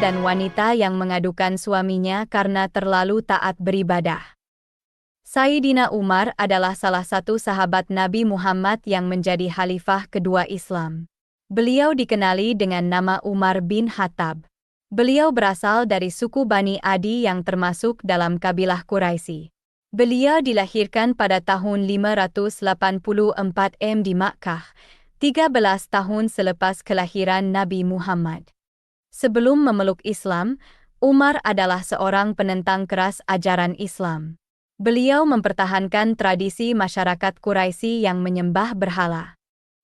dan wanita yang mengadukan suaminya karena terlalu taat beribadah. Sayyidina Umar adalah salah satu sahabat Nabi Muhammad yang menjadi khalifah kedua Islam. Beliau dikenali dengan nama Umar bin Khattab. Beliau berasal dari suku Bani Adi yang termasuk dalam kabilah Quraisy. Beliau dilahirkan pada tahun 584 di Makkah, 13 tahun selepas kelahiran Nabi Muhammad. Sebelum memeluk Islam, Umar adalah seorang penentang keras ajaran Islam. Beliau mempertahankan tradisi masyarakat Quraisy yang menyembah berhala.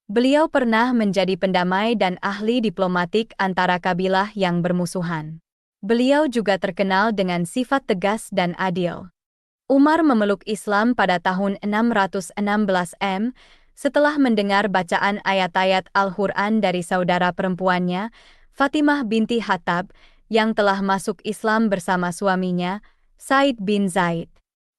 Beliau pernah menjadi pendamai dan ahli diplomatik antara kabilah yang bermusuhan. Beliau juga terkenal dengan sifat tegas dan adil. Umar memeluk Islam pada tahun 616 setelah mendengar bacaan ayat-ayat Al-Quran dari saudara perempuannya, Fatimah binti Khattab, yang telah masuk Islam bersama suaminya, Said bin Zaid.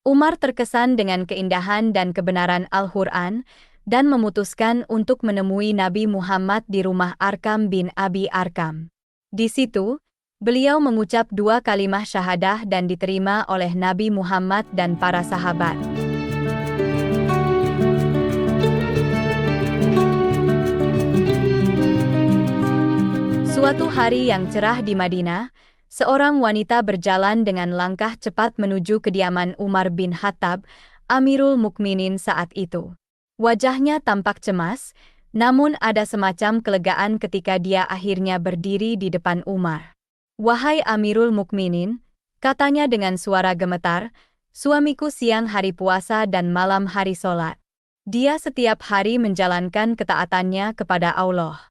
Umar terkesan dengan keindahan dan kebenaran Al-Quran dan memutuskan untuk menemui Nabi Muhammad di rumah Arkam bin Abi Arkam. Di situ, beliau mengucap 2 kalimah syahadah dan diterima oleh Nabi Muhammad dan para sahabat. Suatu hari yang cerah di Madinah, seorang wanita berjalan dengan langkah cepat menuju kediaman Umar bin Khattab, Amirul Mukminin saat itu. Wajahnya tampak cemas, namun ada semacam kelegaan ketika dia akhirnya berdiri di depan Umar. "Wahai Amirul Mukminin," katanya dengan suara gemetar, "suamiku siang hari puasa dan malam hari sholat. Dia setiap hari menjalankan ketaatannya kepada Allah."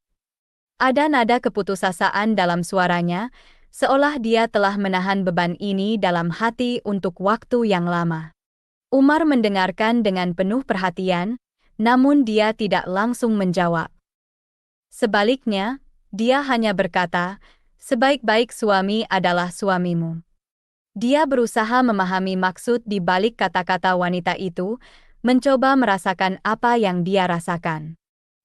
Ada nada keputusasaan dalam suaranya, seolah dia telah menahan beban ini dalam hati untuk waktu yang lama. Umar mendengarkan dengan penuh perhatian, namun dia tidak langsung menjawab. Sebaliknya, dia hanya berkata, "Sebaik-baik suami adalah suamimu." Dia berusaha memahami maksud di balik kata-kata wanita itu, mencoba merasakan apa yang dia rasakan.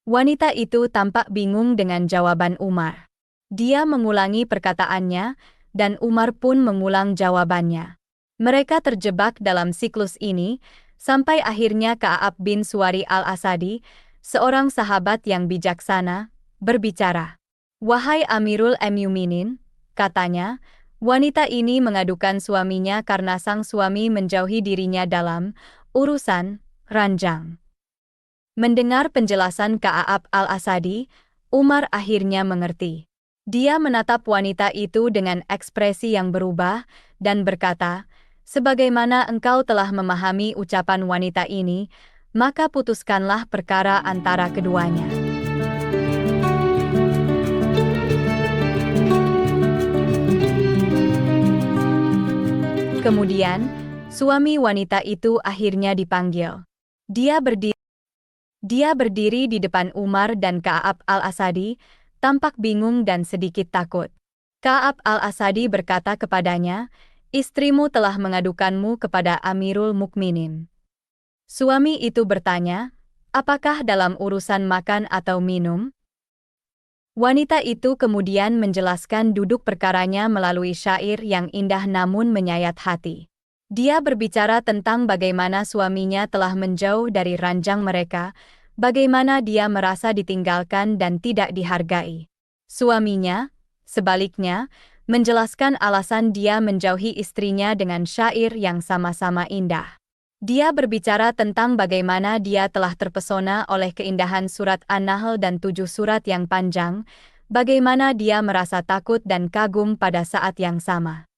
Wanita itu tampak bingung dengan jawaban Umar. Dia mengulangi perkataannya, dan Umar pun mengulang jawabannya. Mereka terjebak dalam siklus ini, sampai akhirnya Ka'ab bin Suwari al-Asadi, seorang sahabat yang bijaksana, berbicara. "Wahai Amirul Mukminin," katanya, "wanita ini mengadukan suaminya karena sang suami menjauhi dirinya dalam urusan ranjang." Mendengar penjelasan Ka'ab al-Asadi, Umar akhirnya mengerti. Dia menatap wanita itu dengan ekspresi yang berubah, dan berkata, "Sebagaimana engkau telah memahami ucapan wanita ini, maka putuskanlah perkara antara keduanya." Kemudian, suami wanita itu akhirnya dipanggil. Dia berdiri di depan Umar dan Ka'ab al-Asadi, tampak bingung dan sedikit takut. Ka'ab al-Asadi berkata kepadanya, "Istrimu telah mengadukanmu kepada Amirul Mukminin." Suami itu bertanya, "Apakah dalam urusan makan atau minum?" Wanita itu kemudian menjelaskan duduk perkaranya melalui syair yang indah namun menyayat hati. Dia berbicara tentang bagaimana suaminya telah menjauh dari ranjang mereka, bagaimana dia merasa ditinggalkan dan tidak dihargai. Suaminya, sebaliknya, menjelaskan alasan dia menjauhi istrinya dengan syair yang sama-sama indah. Dia berbicara tentang bagaimana dia telah terpesona oleh keindahan surat An-Nahl dan 7 surat yang panjang, bagaimana dia merasa takut dan kagum pada saat yang sama.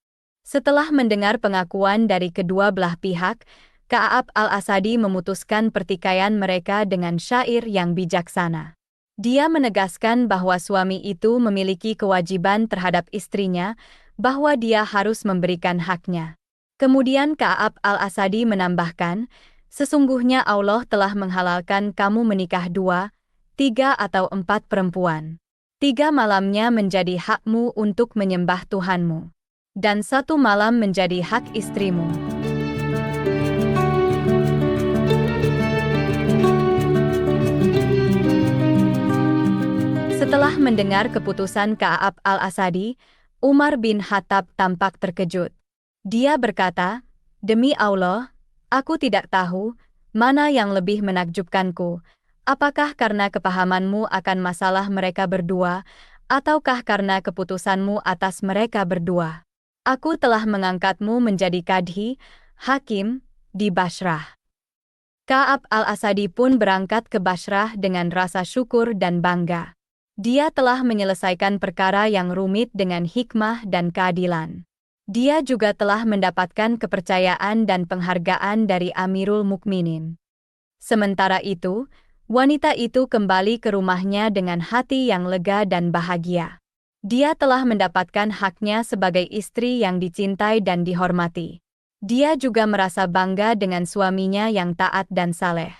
Setelah mendengar pengakuan dari kedua belah pihak, Ka'ab al-Asadi memutuskan pertikaian mereka dengan syair yang bijaksana. Dia menegaskan bahwa suami itu memiliki kewajiban terhadap istrinya, bahwa dia harus memberikan haknya. Kemudian Ka'ab al-Asadi menambahkan, "Sesungguhnya Allah telah menghalalkan kamu menikah 2, 3 atau 4 perempuan. 3 malamnya menjadi hakmu untuk menyembah Tuhanmu. Dan 1 malam menjadi hak istrimu." Setelah mendengar keputusan Ka'ab al-Asadi, Umar bin Khattab tampak terkejut. Dia berkata, "Demi Allah, aku tidak tahu mana yang lebih menakjubkanku. Apakah karena kepahamanmu akan masalah mereka berdua, ataukah karena keputusanmu atas mereka berdua? Aku telah mengangkatmu menjadi kadhi, hakim, di Basrah." Ka'ab al-Asadi pun berangkat ke Basrah dengan rasa syukur dan bangga. Dia telah menyelesaikan perkara yang rumit dengan hikmah dan keadilan. Dia juga telah mendapatkan kepercayaan dan penghargaan dari Amirul Mukminin. Sementara itu, wanita itu kembali ke rumahnya dengan hati yang lega dan bahagia. Dia telah mendapatkan haknya sebagai istri yang dicintai dan dihormati. Dia juga merasa bangga dengan suaminya yang taat dan saleh.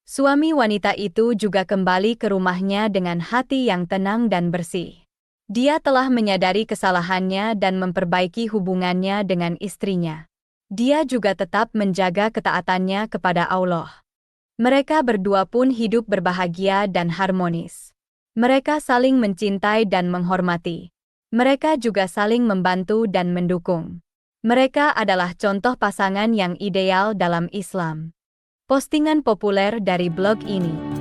Suami wanita itu juga kembali ke rumahnya dengan hati yang tenang dan bersih. Dia telah menyadari kesalahannya dan memperbaiki hubungannya dengan istrinya. Dia juga tetap menjaga ketaatannya kepada Allah. Mereka berdua pun hidup berbahagia dan harmonis. Mereka saling mencintai dan menghormati. Mereka juga saling membantu dan mendukung. Mereka adalah contoh pasangan yang ideal dalam Islam. Postingan populer dari blog ini.